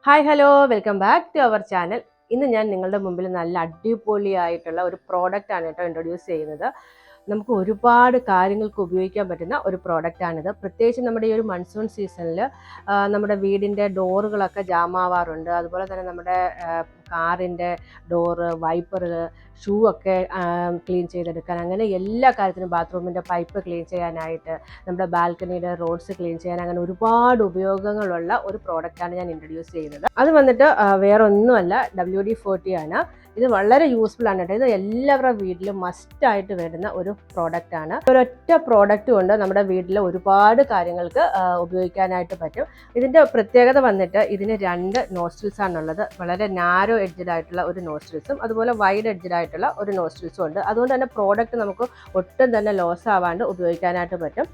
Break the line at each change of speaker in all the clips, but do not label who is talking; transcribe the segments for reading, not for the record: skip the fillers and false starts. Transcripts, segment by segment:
Hi hello welcome back to our channel. ഇന്ന് ഞാൻ നിങ്ങളുടെ മുമ്പിൽ നല്ല അടിപൊളിയായിട്ടുള്ള ഒരു പ്രോഡക്റ്റ് ആണ് കേട്ടോ ഇൻട്രൊഡ്യൂസ് ചെയ്യുന്നത്. നമുക്ക് ഒരുപാട് കാര്യങ്ങൾക്ക് ഉപയോഗിക്കാൻ പറ്റുന്ന ഒരു പ്രോഡക്റ്റാണിത്. പ്രത്യേകിച്ച് നമ്മുടെ ഈ ഒരു മൺസൂൺ സീസണിൽ നമ്മുടെ വീടിൻ്റെ ഡോറുകളൊക്കെ ജാമാവാറുണ്ട്. അതുപോലെ തന്നെ നമ്മുടെ കാറിൻ്റെ ഡോറ്, വൈപ്പറ്, ഷൂ ഒക്കെ ക്ലീൻ ചെയ്തെടുക്കാൻ, അങ്ങനെ എല്ലാ കാര്യത്തിനും, ബാത്റൂമിൻ്റെ പൈപ്പ് ക്ലീൻ ചെയ്യാനായിട്ട്, നമ്മുടെ ബാൽക്കണിയുടെ റോഡ്സ് ക്ലീൻ ചെയ്യാൻ, അങ്ങനെ ഒരുപാട് ഉപയോഗങ്ങളുള്ള ഒരു പ്രോഡക്റ്റാണ് ഞാൻ ഇൻട്രൊഡ്യൂസ് ചെയ്യുന്നത്. അത് വന്നിട്ട് വേറെ ഒന്നുമല്ല, WD40 ആണ്. ഇത് വളരെ യൂസ്ഫുൾ ആണ് കേട്ടോ. ഇത് എല്ലാവരുടെ വീട്ടിലും മസ്റ്റായിട്ട് വരുന്ന ഒരു പ്രോഡക്റ്റാണ്. ഒരൊറ്റ പ്രോഡക്റ്റ് കൊണ്ട് നമ്മുടെ വീട്ടിൽ ഒരുപാട് കാര്യങ്ങൾക്ക് ഉപയോഗിക്കാനായിട്ട് പറ്റും. ഇതിൻ്റെ പ്രത്യേകത വന്നിട്ട് ഇതിന് 2 നോസ്ട്രിൽസ് ആണുള്ളത്. വളരെ നാരോ എഡ്ജഡ് ആയിട്ടുള്ള ഒരു നോസ്ട്രിൽസും അതുപോലെ വൈഡ് എഡ്ജഡ് ആയിട്ടുള്ള ഒരു നോസ്ട്രിൽസും ഉണ്ട്. അതുകൊണ്ട് തന്നെ പ്രോഡക്റ്റ് നമുക്ക് ഒട്ടും തന്നെ ലോസ് ആവാണ്ട് ഉപയോഗിക്കാനായിട്ട് പറ്റും.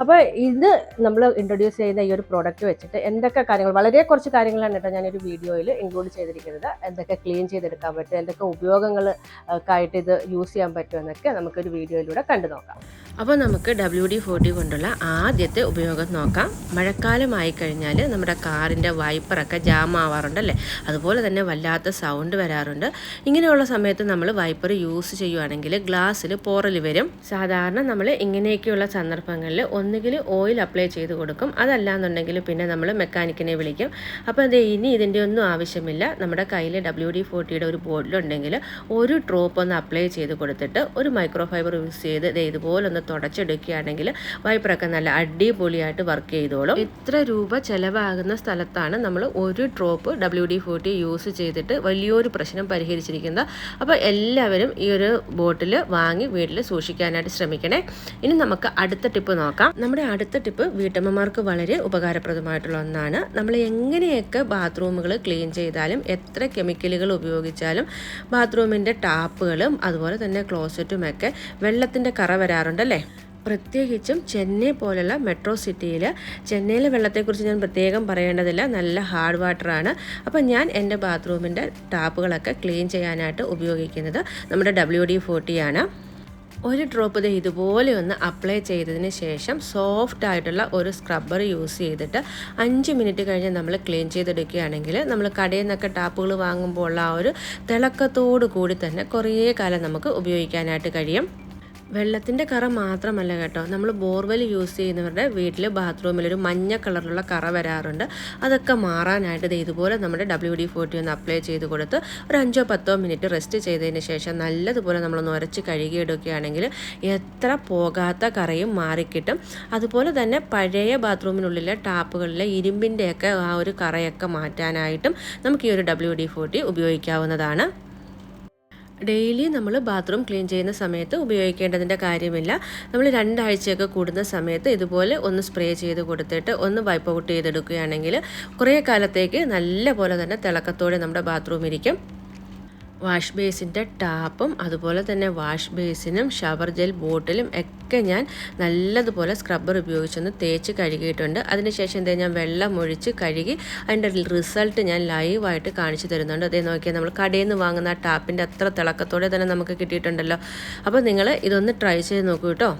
അപ്പോൾ ഇത് നമ്മൾ ഇൻട്രൊഡ്യൂസ് ചെയ്യുന്ന ഈ ഒരു പ്രോഡക്റ്റ് വെച്ചിട്ട് എന്തൊക്കെ കാര്യങ്ങൾ, വളരെ കുറച്ച് കാര്യങ്ങളാണ് കേട്ടോ ഞാനൊരു വീഡിയോയിൽ ഇൻക്ലൂഡ് ചെയ്തിരിക്കുന്നത്. എന്തൊക്കെ ക്ലീൻ ചെയ്തെടുക്കാൻ പറ്റും, എന്തൊക്കെ ഉപയോഗങ്ങൾക്കായിട്ട് ഇത് യൂസ് ചെയ്യാൻ പറ്റുമെന്നൊക്കെ നമുക്കൊരു വീഡിയോയിലൂടെ കണ്ടു നോക്കാം. അപ്പോൾ നമുക്ക് WD40 കൊണ്ടുള്ള ആദ്യത്തെ ഉപയോഗം നോക്കാം. മഴക്കാലമായി കഴിഞ്ഞാൽ നമ്മുടെ കാറിൻ്റെ വൈപ്പറൊക്കെ ജാം ആവാറുണ്ടല്ലേ, അതുപോലെ തന്നെ വല്ലാത്ത സൗണ്ട് വരാറുണ്ട്. ഇങ്ങനെയുള്ള സമയത്ത് നമ്മൾ വൈപ്പർ യൂസ് ചെയ്യുവാണെങ്കിൽ ഗ്ലാസ്സിൽ പോറൽ വരും. സാധാരണ നമ്മൾ ഇങ്ങനെയൊക്കെയുള്ള സന്ദർഭങ്ങളിൽ ഒന്നുകിൽ ഓയിൽ അപ്ലൈ ചെയ്ത് കൊടുക്കും, അതല്ലാന്നുണ്ടെങ്കിൽ പിന്നെ നമ്മൾ മെക്കാനിക്കിനെ വിളിക്കും. അപ്പോൾ ഇനി ഇതിൻ്റെ ഒന്നും ആവശ്യമില്ല. നമ്മുടെ കയ്യിൽ WD40 ഒരു ബോട്ടിലുണ്ടെങ്കിൽ ഒരു ഡ്രോപ്പ് ഒന്ന് അപ്ലൈ ചെയ്ത് കൊടുത്തിട്ട് ഒരു മൈക്രോ ഫൈബർ യൂസ് ചെയ്ത് ഇതുപോലെ ഒന്ന് തുടച്ചെടുക്കുകയാണെങ്കിൽ വൈപ്പറൊക്കെ നല്ല അടിപൊളിയായിട്ട് വർക്ക് ചെയ്തോളും. ഇത്ര രൂപ ചിലവാകുന്ന സ്ഥലത്താണ് നമ്മൾ ഒരു ഡ്രോപ്പ് WD40 യൂസ് ചെയ്തിട്ട് വലിയൊരു പ്രശ്നം പരിഹരിച്ചിരിക്കുന്നത്. അപ്പോൾ എല്ലാവരും ഈ ഒരു ബോട്ടിൽ വാങ്ങി വീട്ടിൽ സൂക്ഷിക്കാനായിട്ട് ശ്രമിക്കണേ. ഇനി നമുക്ക് അടുത്ത ടിപ്പ് നോക്കാം. നമ്മുടെ അടുത്ത ടിപ്പ് വീട്ടമ്മമാർക്ക് വളരെ ഉപകാരപ്രദമായിട്ടുള്ള ഒന്നാണ്. നമ്മൾ എങ്ങനെയൊക്കെ ബാത്റൂമുകൾ ക്ലീൻ ചെയ്താലും, എത്ര കെമിക്കലുകൾ ഉപയോഗിച്ചാലും ബാത്റൂമിൻ്റെ ടാപ്പുകളും അതുപോലെ തന്നെ ക്ലോസറ്റുമൊക്കെ വെള്ളത്തിൻ്റെ കറ വരാറുണ്ടല്ലേ. പ്രത്യേകിച്ചും ചെന്നൈ പോലുള്ള മെട്രോ സിറ്റിയിൽ, ചെന്നൈയിലെ വെള്ളത്തെക്കുറിച്ച് ഞാൻ പ്രത്യേകം പറയേണ്ടതില്ല, നല്ല ഹാർഡ് വാട്ടറാണ്. അപ്പോൾ ഞാൻ എൻ്റെ ബാത്റൂമിൻ്റെ ടാപ്പുകളൊക്കെ ക്ലീൻ ചെയ്യാനായിട്ട് ഉപയോഗിക്കുന്നത് നമ്മുടെ WD40 ആണ്. ഒരു ഡ്രോപ്പ് ഇതുപോലെ ഒന്ന് അപ്ലൈ ചെയ്തതിന് ശേഷം സോഫ്റ്റ് ആയിട്ടുള്ള ഒരു സ്ക്രബ്ബർ യൂസ് ചെയ്തിട്ട് 5 മിനിറ്റ് കഴിഞ്ഞ് നമ്മൾ ക്ലീൻ ചെയ്തെടുക്കുകയാണെങ്കിൽ നമ്മൾ കടയിൽ നിന്നൊക്കെ ടാപ്പുകൾ വാങ്ങുമ്പോൾ ഉള്ള ആ ഒരു തിളക്കത്തോടു കൂടി തന്നെ കുറേ കാലം നമുക്ക് ഉപയോഗിക്കാനായിട്ട് കഴിയും. വെള്ളത്തിൻ്റെ കറ മാത്രമല്ല കേട്ടോ, നമ്മൾ ബോർവെൽ യൂസ് ചെയ്യുന്നവരുടെ വീട്ടിൽ ബാത്റൂമിലൊരു മഞ്ഞ കളറിലുള്ള കറ വരാറുണ്ട്. അതൊക്കെ മാറാനായിട്ട് ഇതുപോലെ നമ്മുടെ WD40 ഒന്ന് അപ്ലൈ ചെയ്ത് കൊടുത്ത് ഒരു 5-10 മിനിറ്റ് റെസ്റ്റ് ചെയ്തതിന് ശേഷം നല്ലതുപോലെ നമ്മളൊന്ന് ഉരച്ച് കഴുകിയെടുക്കുകയാണെങ്കിൽ എത്ര പോകാത്ത കറയും മാറിക്കിട്ടും. അതുപോലെ തന്നെ പഴയ ബാത്റൂമിനുള്ളിലെ ടാപ്പുകളിലെ ഇരുമ്പിൻ്റെയൊക്കെ ആ ഒരു കറയൊക്കെ മാറ്റാനായിട്ടും നമുക്ക് ഈ ഒരു WD40 ഉപയോഗിക്കാവുന്നതാണ്. ഡെയിലി നമ്മൾ ബാത്റൂം ക്ലീൻ ചെയ്യുന്ന സമയത്ത് ഉപയോഗിക്കേണ്ടതിൻ്റെ കാര്യമില്ല. നമ്മൾ 2 ആഴ്ചയൊക്കെ കൂടുന്ന സമയത്ത് ഇതുപോലെ ഒന്ന് സ്പ്രേ ചെയ്ത് കൊടുത്തിട്ട് ഒന്ന് വൈപ്പ് ഔട്ട് ചെയ്തെടുക്കുകയാണെങ്കിൽ കുറേ കാലത്തേക്ക് നല്ല പോലെ തന്നെ തിളക്കത്തോടെ നമ്മുടെ ബാത്റൂം ഇരിക്കും. വാഷ് ബേസിൻ്റെ ടാപ്പും അതുപോലെ തന്നെ വാഷ് ബേസിനും ഷവർ ജെൽ ബോട്ടിലും ഒക്കെ ഞാൻ നല്ലതുപോലെ സ്ക്രബ്ബർ ഉപയോഗിച്ചൊന്ന് തേച്ച് കഴുകിയിട്ടുണ്ട്. അതിനുശേഷം ഞാൻ വെള്ളം ഒഴിച്ച് കഴുകി അതിൻ്റെ റിസൾട്ട് ഞാൻ ലൈവായിട്ട് കാണിച്ചു തരുന്നുണ്ട്. അതേ നോക്കിയാൽ നമ്മൾ കടയിൽ നിന്ന് വാങ്ങുന്ന ആ ടാപ്പിൻ്റെ അത്ര തിളക്കത്തോടെ തന്നെ നമുക്ക് കിട്ടിയിട്ടുണ്ടല്ലോ. അപ്പോൾ നിങ്ങൾ ഇതൊന്ന് ട്രൈ ചെയ്ത് നോക്കൂ കേട്ടോ.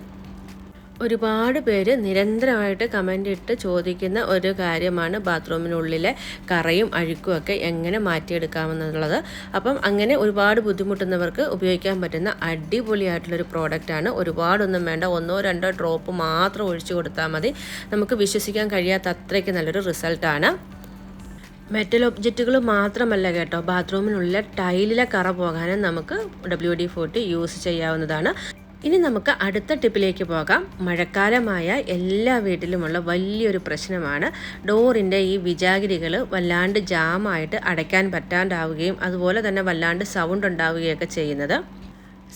ഒരുപാട് പേര് നിരന്തരമായിട്ട് കമൻ്റ് ഇട്ട് ചോദിക്കുന്ന ഒരു കാര്യമാണ് ബാത്റൂമിനുള്ളിലെ കറയും അഴുക്കും ഒക്കെ എങ്ങനെ മാറ്റിയെടുക്കാമെന്നുള്ളത്. അപ്പം അങ്ങനെ ഒരുപാട് ബുദ്ധിമുട്ടുന്നവർക്ക് ഉപയോഗിക്കാൻ പറ്റുന്ന അടിപൊളിയായിട്ടുള്ളൊരു പ്രോഡക്റ്റാണ്. ഒരുപാടൊന്നും വേണ്ട, 1-2 ഡ്രോപ്പ് മാത്രം ഒഴിച്ചു കൊടുത്താൽ മതി. നമുക്ക് വിശ്വസിക്കാൻ കഴിയാത്ത അത്രയ്ക്ക് നല്ലൊരു റിസൾട്ടാണ്. മെറ്റൽ ഒബ്ജക്റ്റുകൾ മാത്രമല്ല കേട്ടോ, ബാത്റൂമിനുള്ളിലെ ടൈലിലെ കറ പോകാനും നമുക്ക് WD40 യൂസ് ചെയ്യാവുന്നതാണ്. ഇനി നമുക്ക് അടുത്ത ടിപ്പിലേക്ക് പോകാം. മഴക്കാലമായ എല്ലാ വീട്ടിലുമുള്ള വലിയൊരു പ്രശ്നമാണ് ഡോറിൻ്റെ ഈ വിജാഗിരികൾ വല്ലാണ്ട് ജാമായിട്ട് അടയ്ക്കാൻ പറ്റാണ്ടാവുകയും അതുപോലെ തന്നെ വല്ലാണ്ട് സൗണ്ട് ഉണ്ടാവുകയൊക്കെ ചെയ്യുന്നത്.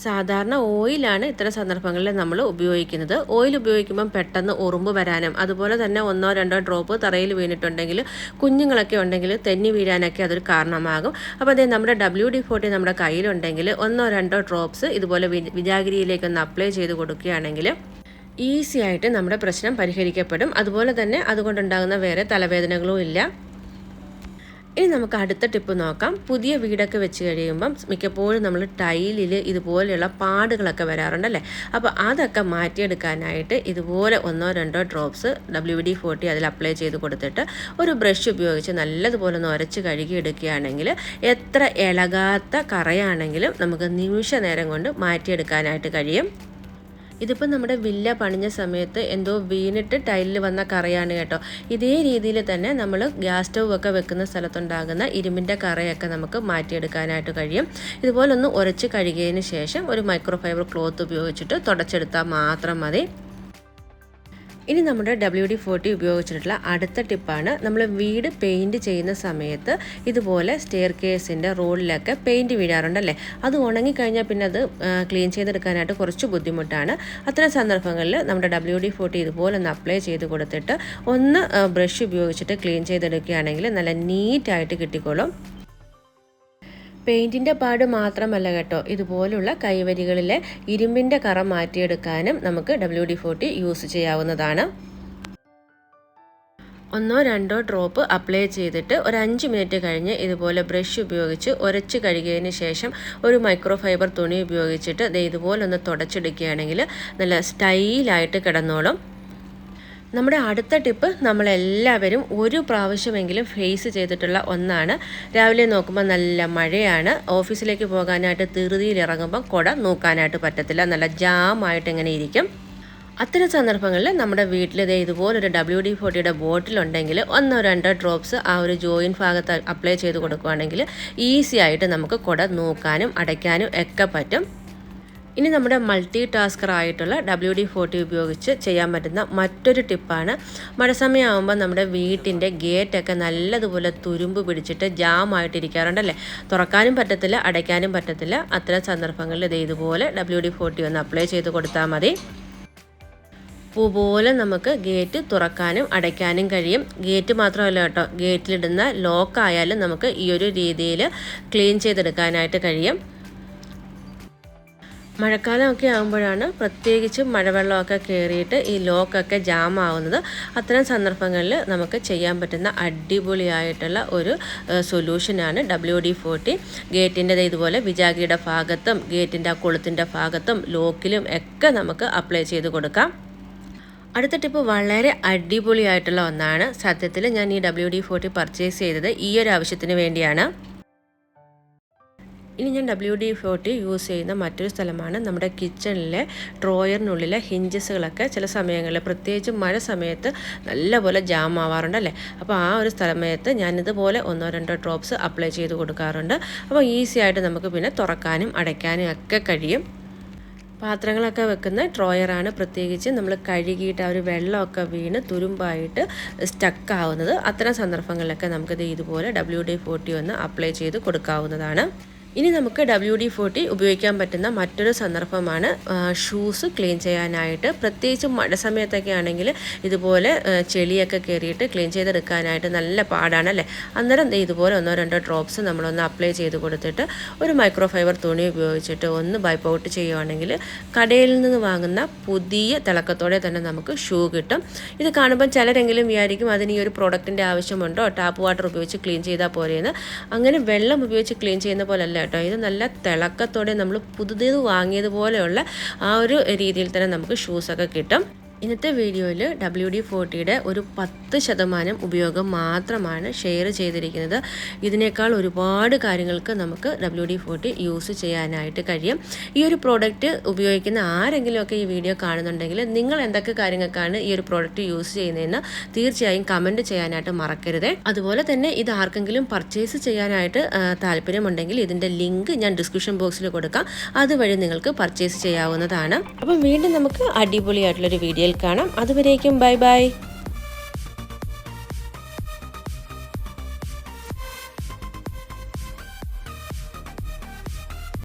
സാധാരണ ഓയിലാണ് ഇത്തരം സന്ദർഭങ്ങളിൽ നമ്മൾ ഉപയോഗിക്കുന്നത്. ഓയിൽ ഉപയോഗിക്കുമ്പം പെട്ടെന്ന് ഉറുമ്പ് വരാനും അതുപോലെ തന്നെ 1-2 ഡ്രോപ്പ് തറയിൽ വീണിട്ടുണ്ടെങ്കിൽ, കുഞ്ഞുങ്ങളൊക്കെ ഉണ്ടെങ്കിൽ തെന്നി വീഴാനൊക്കെ അതൊരു കാരണമാകും. അപ്പോൾ നമ്മുടെ WD40 നമ്മുടെ കയ്യിലുണ്ടെങ്കിൽ 1-2 ഡ്രോപ്സ് ഇതുപോലെ വിജാഗിരിയിലേക്കൊന്ന് അപ്ലൈ ചെയ്ത് കൊടുക്കുകയാണെങ്കിൽ ഈസി ആയിട്ട് നമ്മുടെ പ്രശ്നം പരിഹരിക്കപ്പെടും. അതുപോലെ തന്നെ അതുകൊണ്ടുണ്ടാകുന്ന വേറെ തലവേദനകളും ഇല്ല. ഇനി നമുക്ക് അടുത്ത ടിപ്പ് നോക്കാം. പുതിയ വീടൊക്കെ വെച്ച് കഴിയുമ്പം മിക്കപ്പോഴും നമ്മൾ ടൈലിൽ ഇതുപോലെയുള്ള പാടുകളൊക്കെ വരാറുണ്ടല്ലേ. അപ്പോൾ അതൊക്കെ മാറ്റിയെടുക്കാനായിട്ട് ഇതുപോലെ 1-2 ഡ്രോപ്സ് WD-40 അതിൽ അപ്ലൈ ചെയ്ത് കൊടുത്തിട്ട് ഒരു ബ്രഷ് ഉപയോഗിച്ച് നല്ലതുപോലെ ഒന്ന് ഉരച്ച് കഴുകിയെടുക്കുകയാണെങ്കിൽ എത്ര ഇളകാത്ത കറയാണെങ്കിലും നമുക്ക് നിമിഷ നേരം കൊണ്ട് മാറ്റിയെടുക്കാനായിട്ട് കഴിയും. ഇതിപ്പോൾ നമ്മുടെ വില്ല പണിഞ്ഞ സമയത്ത് എന്തോ വീണിട്ട് ടൈലിൽ വന്ന കറയാണ് കേട്ടോ. ഇതേ രീതിയിൽ തന്നെ നമ്മൾ ഗ്യാസ് സ്റ്റൗ ഒക്കെ വെക്കുന്ന സ്ഥലത്തുണ്ടാകുന്ന ഇരുമ്പിൻ്റെ കറയൊക്കെ നമുക്ക് മാറ്റിയെടുക്കാനായിട്ട് കഴിയും. ഇതുപോലെ ഒന്ന് ഉരച്ച് കഴുകിയതിന് ശേഷം ഒരു മൈക്രോ ഫൈബർ ക്ലോത്ത് ഉപയോഗിച്ചിട്ട് തുടച്ചെടുത്താൽ മാത്രം മതി. ഇനി നമ്മുടെ WD-40 ഉപയോഗിച്ചിട്ടുള്ള അടുത്ത ടിപ്പാണ്. നമ്മൾ വീട് പെയിൻറ്റ് ചെയ്യുന്ന സമയത്ത് ഇതുപോലെ സ്റ്റെയർ കേസിൻ്റെ റോഡിലൊക്കെ പെയിൻറ്റ് വീഴാറുണ്ടല്ലേ. അത് ഉണങ്ങിക്കഴിഞ്ഞാൽ പിന്നെ അത് ക്ലീൻ ചെയ്തെടുക്കാനായിട്ട് കുറച്ച് ബുദ്ധിമുട്ടാണ്. അത്തരം സന്ദർഭങ്ങളിൽ നമ്മുടെ WD-40 ഇതുപോലെ ഒന്ന് അപ്ലൈ ചെയ്ത് കൊടുത്തിട്ട് ഒന്ന് ബ്രഷ് ഉപയോഗിച്ചിട്ട് ക്ലീൻ ചെയ്തെടുക്കുകയാണെങ്കിൽ നല്ല നീറ്റായിട്ട് കിട്ടിക്കോളും. പെയിൻറ്റിൻ്റെ പാട് മാത്രമല്ല കേട്ടോ, ഇതുപോലുള്ള കൈവരികളിലെ ഇരുമ്പിൻ്റെ കറ മാറ്റിയെടുക്കാനും നമുക്ക് WD-40 യൂസ് ചെയ്യാവുന്നതാണ്. 1-2 ഡ്രോപ്പ് അപ്ലൈ ചെയ്തിട്ട് ഒരു 5 മിനിറ്റ് കഴിഞ്ഞ് ഇതുപോലെ ബ്രഷ് ഉപയോഗിച്ച് ഉരച്ച് കഴുകിയതിന് ശേഷം ഒരു മൈക്രോ ഫൈബർ തുണി ഉപയോഗിച്ചിട്ട് ഇതുപോലെ ഒന്ന് തുടച്ചെടുക്കുകയാണെങ്കിൽ നല്ല സ്റ്റൈലായിട്ട് കിടന്നോളും. നമ്മുടെ അടുത്ത ടിപ്പ് നമ്മളെല്ലാവരും ഒരു പ്രാവശ്യമെങ്കിലും ഫേസ് ചെയ്തിട്ടുള്ള ഒന്നാണ്. രാവിലെ നോക്കുമ്പോൾ നല്ല മഴയാണ്, ഓഫീസിലേക്ക് പോകാനായിട്ട് ധൃതിയിൽ ഇറങ്ങുമ്പോൾ കുട നോക്കാനായിട്ട് പറ്റത്തില്ല, നല്ല ജാമായിട്ട് ഇങ്ങനെ ഇരിക്കും. അത്തരം സന്ദർഭങ്ങളിൽ നമ്മുടെ വീട്ടിൽ ഇതുപോലൊരു WD-40 ബോട്ടിലുണ്ടെങ്കിൽ 1-2 ഡ്രോപ്സ് ആ ഒരു ജോയിൻ ഭാഗത്ത് അപ്ലൈ ചെയ്ത് കൊടുക്കുകയാണെങ്കിൽ ഈസി ആയിട്ട് നമുക്ക് കുട നോക്കാനും അടയ്ക്കാനും ഒക്കെ പറ്റും. ഇനി നമ്മുടെ മൾട്ടി ടാസ്കർ ആയിട്ടുള്ള WD-40 ഉപയോഗിച്ച് ചെയ്യാൻ പറ്റുന്ന മറ്റൊരു ടിപ്പാണ്. മഴ സമയമാകുമ്പോൾ നമ്മുടെ വീട്ടിൻ്റെ ഗേറ്റൊക്കെ നല്ലതുപോലെ തുരുമ്പ് പിടിച്ചിട്ട് ജാമായിട്ടിരിക്കാറുണ്ടല്ലേ. തുറക്കാനും പറ്റത്തില്ല, അടയ്ക്കാനും പറ്റത്തില്ല. അത്തരം സന്ദർഭങ്ങളിൽ ഇതുപോലെ WD-40 ഒന്ന് അപ്ലൈ ചെയ്ത് കൊടുത്താൽ മതി. പൂ പോലെ നമുക്ക് ഗേറ്റ് തുറക്കാനും അടയ്ക്കാനും കഴിയും. ഗേറ്റ് മാത്രമല്ല കേട്ടോ, ഗേറ്റിലിടുന്ന ലോക്കായാലും നമുക്ക് ഈ ഒരു രീതിയിൽ ക്ലീൻ ചെയ്തെടുക്കാനായിട്ട് കഴിയും. മഴക്കാലമൊക്കെ ആകുമ്പോഴാണ് പ്രത്യേകിച്ച് മഴവെള്ളമൊക്കെ കയറിയിട്ട് ഈ ലോക്കൊക്കെ ജാം ആവുന്നത്. അത്തരം സന്ദർഭങ്ങളിൽ നമുക്ക് ചെയ്യാൻ പറ്റുന്ന അടിപൊളിയായിട്ടുള്ള ഒരു സൊല്യൂഷനാണ് WD-40. ഗേറ്റിൻ്റെ ഇതുപോലെ വിജാഗിയുടെ ഭാഗത്തും ഗേറ്റിൻ്റെ ആ കൊളുത്തിൻ്റെ ഭാഗത്തും ലോക്കിലും ഒക്കെ നമുക്ക് അപ്ലൈ ചെയ്ത് കൊടുക്കാം. അടുത്ത ടിപ്പ് വളരെ അടിപൊളിയായിട്ടുള്ള ഒന്നാണ്. സത്യത്തിൽ ഞാൻ ഈ WD-40 പർച്ചേസ് ചെയ്തത് ഈ ഒരു ആവശ്യത്തിന് വേണ്ടിയാണ്. ഇനി ഞാൻ WD-40 യൂസ് ചെയ്യുന്ന മറ്റൊരു സ്ഥലമാണ് നമ്മുടെ കിച്ചണിലെ ഡ്രോയറിനുള്ളിലെ ഹിഞ്ചസുകളൊക്കെ ചില സമയങ്ങളിൽ പ്രത്യേകിച്ച് മഴ സമയത്ത് നല്ലപോലെ ജാം ആവാറുണ്ടല്ലേ. അപ്പോൾ ആ ഒരു സമയത്ത് ഞാനിതുപോലെ 1-2 ഡ്രോപ്സ് അപ്ലൈ ചെയ്ത് കൊടുക്കാറുണ്ട്. അപ്പോൾ ഈസി ആയിട്ട് നമുക്ക് പിന്നെ തുറക്കാനും അടയ്ക്കാനും ഒക്കെ കഴിയും. പാത്രങ്ങളൊക്കെ വെക്കുന്ന ഡ്രോയറാണ് പ്രത്യേകിച്ച് നമ്മൾ കഴുകിയിട്ട് ആ ഒരു വെള്ളമൊക്കെ വീണ് തുരുമ്പായിട്ട് സ്റ്റക്കാവുന്നത്. അത്തരം സന്ദർഭങ്ങളിലൊക്കെ നമുക്കിത് ഇതുപോലെ WD-40 ഒന്ന് അപ്ലൈ ചെയ്ത് കൊടുക്കാവുന്നതാണ്. ഇനി നമുക്ക് WD-40 ഉപയോഗിക്കാൻ പറ്റുന്ന മറ്റൊരു സന്ദർഭമാണ് ഷൂസ് ക്ലീൻ ചെയ്യാനായിട്ട്. പ്രത്യേകിച്ച് മഴ സമയത്തൊക്കെ ആണെങ്കിൽ ഇതുപോലെ ചെളിയൊക്കെ കയറിയിട്ട് ക്ലീൻ ചെയ്തെടുക്കാനായിട്ട് നല്ല പാടാണല്ലേ. അന്നേരം ഇതുപോലെ 1-2 ഡ്രോപ്സ് നമ്മളൊന്ന് അപ്ലൈ ചെയ്ത് കൊടുത്തിട്ട് ഒരു മൈക്രോ ഫൈബർ തുണി ഉപയോഗിച്ചിട്ട് ഒന്ന് വൈപ്പ് ഔട്ട് ചെയ്യുകയാണെങ്കിൽ കടയിൽ നിന്ന് വാങ്ങുന്ന പുതിയ തിളക്കത്തോടെ തന്നെ നമുക്ക് ഷൂ കിട്ടും. ഇത് കാണുമ്പോൾ ചിലരെങ്കിലും വിചാരിക്കും അതിന് ഈ ഒരു പ്രോഡക്റ്റിൻ്റെ ആവശ്യമുണ്ടോ, ടാപ്പ് വാട്ടർ ഉപയോഗിച്ച് ക്ലീൻ ചെയ്താൽ പോരെയെന്ന്. അങ്ങനെ വെള്ളം ഉപയോഗിച്ച് ക്ലീൻ ചെയ്യുന്ന പോലെയല്ല കേട്ടോ. ഇത് നല്ല തിളക്കത്തോടെ നമ്മൾ പുതിയത് വാങ്ങിയതുപോലെയുള്ള ആ ഒരു രീതിയിൽ തന്നെ നമുക്ക് ഷൂസൊക്കെ കിട്ടും. ഇന്നത്തെ വീഡിയോയിൽ WD-40 ഒരു 10% ഉപയോഗം മാത്രമാണ് ഷെയർ ചെയ്തിരിക്കുന്നത്. ഇതിനേക്കാൾ ഒരുപാട് കാര്യങ്ങൾക്ക് നമുക്ക് WD-40 യൂസ് ചെയ്യാനായിട്ട് കഴിയും. ഈ ഒരു പ്രോഡക്റ്റ് ഉപയോഗിക്കുന്ന ആരെങ്കിലുമൊക്കെ ഈ വീഡിയോ കാണുന്നുണ്ടെങ്കിൽ നിങ്ങൾ എന്തൊക്കെ കാര്യങ്ങൾക്കാണ് ഈ ഒരു പ്രോഡക്റ്റ് യൂസ് ചെയ്യുന്നതെന്ന് തീർച്ചയായും കമൻറ്റ് ചെയ്യാനായിട്ട് മറക്കരുത്. അതുപോലെ തന്നെ ഇത് ആർക്കെങ്കിലും പർച്ചേസ് ചെയ്യാനായിട്ട് താല്പര്യമുണ്ടെങ്കിൽ ഇതിൻ്റെ ലിങ്ക് ഞാൻ ഡിസ്ക്രിപ്ഷൻ ബോക്സിൽ കൊടുക്കാം. അതുവഴി നിങ്ങൾക്ക് പർച്ചേസ് ചെയ്യാവുന്നതാണ്. അപ്പം വീണ്ടും നമുക്ക് അടിപൊളിയായിട്ടുള്ളൊരു വീഡിയോയിൽ കാണാം. അതുവരേക്കും ബൈ ബൈ.